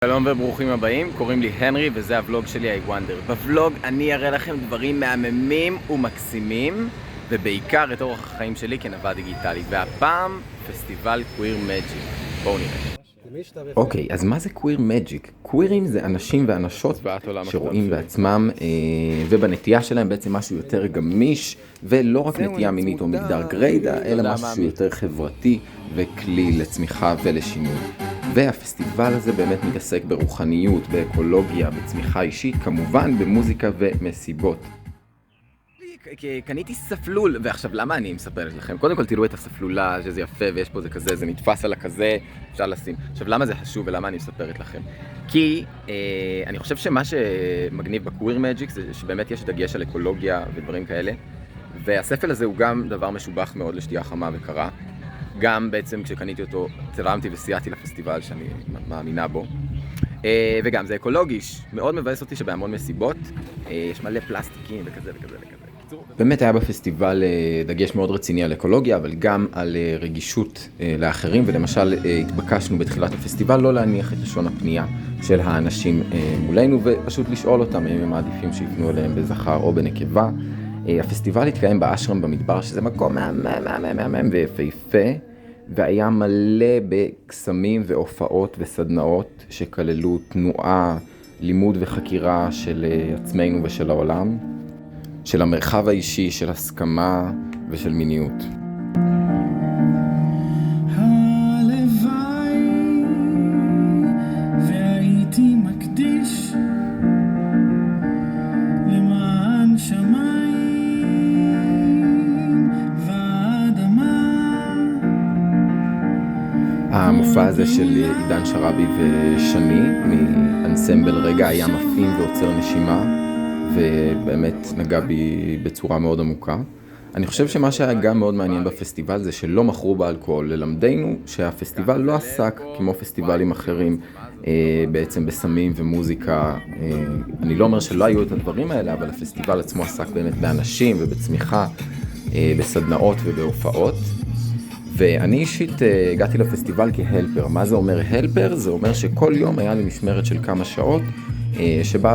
שלום וברוכים הבאים, קוראים לי הנרי וזה הוולוג שלי I Wonder. בוולוג אני אראה לכם דברים מהממים ומקסימים ובעיקר את אורח החיים שלי כנווד דיגיטלי, והפעם פסטיבל קוויר מג'יק. בואו נראה. אוקיי, אז מה זה קוויר מג'יק? קווירים זה אנשים ואנשות שרואים בעצמם ובנטייה שלהם בעצם משהו יותר גמיש, ולא רק נטייה מינית או מגדר גריידה, אלא משהו יותר חברתי וכלי לצמיחה ולשינוי. והפסטיבל הזה באמת מתעסק ברוחניות, באקולוגיה, בצמיחה אישית, כמובן במוזיקה ומסיבות. קניתי ספלול, ועכשיו למה אני מספרת לכם? קודם כל תראו את הספלולה, שזה יפה ויש פה זה כזה, זה נתפס על הכזה, אפשר לשים. עכשיו למה זה חשוב ולמה אני מספרת לכם? כי אני חושב שמה שמגניב בקוויר מג'יק זה שבאמת יש דגש על אקולוגיה ודברים כאלה, והספל הזה הוא גם דבר משובח מאוד לשתייה חמה וקרה. גם בעצם כשקניתי אותו צלמתי וסייעתי לפסטיבל שאני מאמינה בו, וגם זה אקולוגי, מאוד מבאס אותי שבהמון מסיבות יש מלא פלסטיקים וכזה וכזה וכזה. באמת היה בפסטיבל דגש מאוד רציני על אקולוגיה, אבל גם על רגישות לאחרים, ולמשל התבקשנו בתחילת הפסטיבל לא להניח את לשון הפנייה של האנשים מולנו ופשוט לשאול אותם אם הם מעדיפים שיפנו אליהם בזכר או בנקבה. הפסטיבל התקיים באשרם במדבר, שזה מקום מהמם ויפהפה, והיה מלא בקסמים והופעות וסדנאות שכללו תנועה, לימוד וחקירה של עצמנו ושל העולם, של המרחב האישי, של הסכמה ושל מיניות. והייתי מקדיש למען שמיים ואדמה. המופע הזה של עידן שרבי ושני מאנסמבל רגע היה מפעים ועוצר נשימה, ובאמת נגע בי בצורה מאוד עמוקה. אני חושב שמה שהיה גם מאוד מעניין בפסטיבל זה שלא מכרו באלכוהול. ללמדנו שהפסטיבל לא עסק כמו פסטיבלים אחרים בעצם בסמים ומוזיקה. אני לא אומר שלא היו את הדברים האלה, אבל הפסטיבל עצמו עסק באמת באנשים ובצמיחה, בסדנאות ובהופעות. ואני אישית הגעתי לפסטיבל כהלפר. מה זה אומר הלפר? זה אומר שכל יום היה לי משמרת של כמה שעות שבה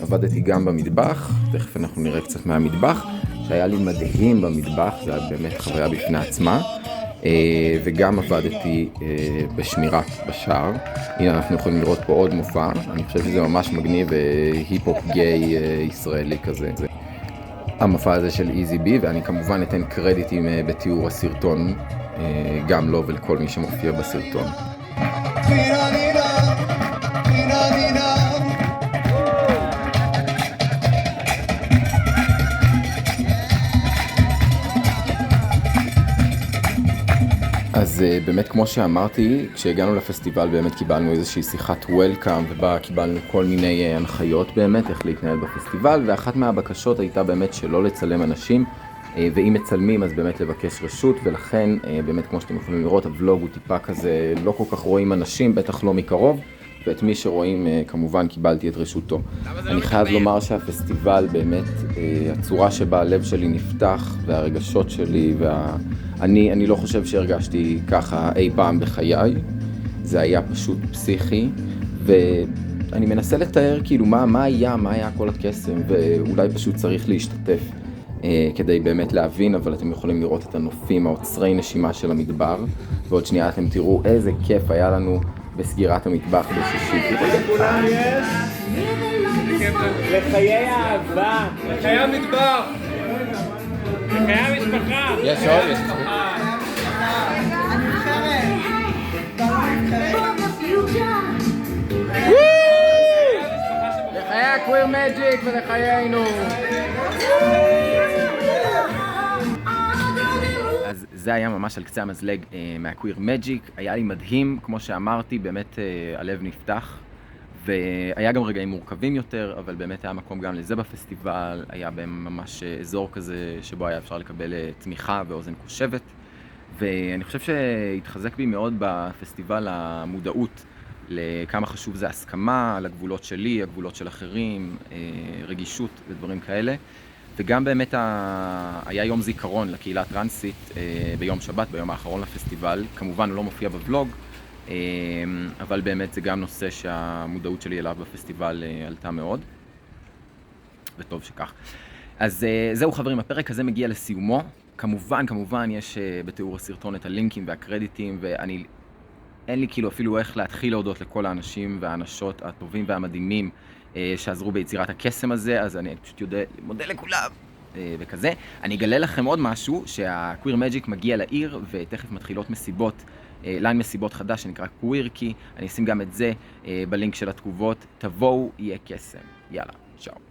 עבדתי גם במטבח, תכף אנחנו נראה קצת מהמטבח, שהיה לי מדהים במטבח, זה היה באמת חוויה בפני עצמה, וגם עבדתי בשמירה בשער. הנה אנחנו יכולים לראות פה עוד מופע, אני חושב שזה ממש מגניב, היפ-הופ גיי ישראלי כזה. המופע הזה של איזי בי, ואני כמובן אתן קרדיטים בתיאור הסרטון, גם לו ולכל מי שמופיע בסרטון. אז באמת כמו שאמרתי, כשהגענו לפסטיבל באמת קיבלנו איזושהי שיחת וולקאם, ובה קיבלנו כל מיני הנחיות באמת איך להתנהל בפסטיבל, ואחת מהבקשות הייתה באמת שלא לצלם אנשים, ואם מצלמים אז באמת לבקש רשות, ולכן באמת כמו שאתם יכולים לראות הוולוג הוא טיפה כזה, לא כל כך רואים אנשים, בטח לא מקרוב, ואת מי שרואים כמובן קיבלתי את רשותו. אני חייב לומר שהפסטיבל באמת, הצורה שבה הלב שלי נפתח והרגשות שלי אני לא חושב שהרגשתי ככה אי פעם בחיי. זה היה פשוט פסיכי, ואני מנסה לתאר כאילו מה היה כל הקסם, ואולי פשוט צריך להשתתף כדי באמת להבין, אבל אתם יכולים לראות את הנופים, העוצרי נשימה של המדבר, ועוד שנייה אתם תראו איזה כיף היה לנו בסגירת המטבח בשישי. לכולם יש? לחיי האהבה, לחיי המטבח, לחיי המשפחה. יש עוד? יש לחיי הקוויר מג'יק ולחיינו. אז זה היה ממש על קצה המזלג מהקוויר מג'יק. היה לי מדהים, כמו שאמרתי, באמת הלב נפתח, והיה גם רגעים מורכבים יותר, אבל באמת היה מקום גם לזה בפסטיבל. היה בהם ממש אזור כזה שבו היה אפשר לקבל תמיכה ואוזן קושבת, ואני חושב שהתחזק בי מאוד בפסטיבל המודעות לכמה חשוב זה הסכמה על הגבולות שלי, הגבולות של אחרים, רגישות ודברים כאלה. וגם באמת היה יום זיכרון לקהילה הטרנסית ביום שבת, ביום האחרון לפסטיבל. כמובן הוא לא מופיע בוולוג, אבל באמת זה גם נושא שהמודעות שלי אליו בפסטיבל עלתה מאוד, וטוב שכך. אז זהו חברים, הפרק הזה מגיע לסיומו. כמובן יש בתיאור הסרטון את הלינקים והקרדיטים, אין לי כאילו אפילו איך להתחיל להודות לכל האנשים והאנשות הטובים והמדהימים שעזרו ביצירת הקסם הזה, אז אני פשוט מודה לכולם וכזה. אני אגלה לכם עוד משהו, שהקוויר מג'יק מגיע לעיר ותכף מתחילות מסיבות, ליין מסיבות חדש שנקרא קווירקי, אני אשים גם את זה בלינק של התגובות. תבואו, יהיה קסם. יאללה, צ'או.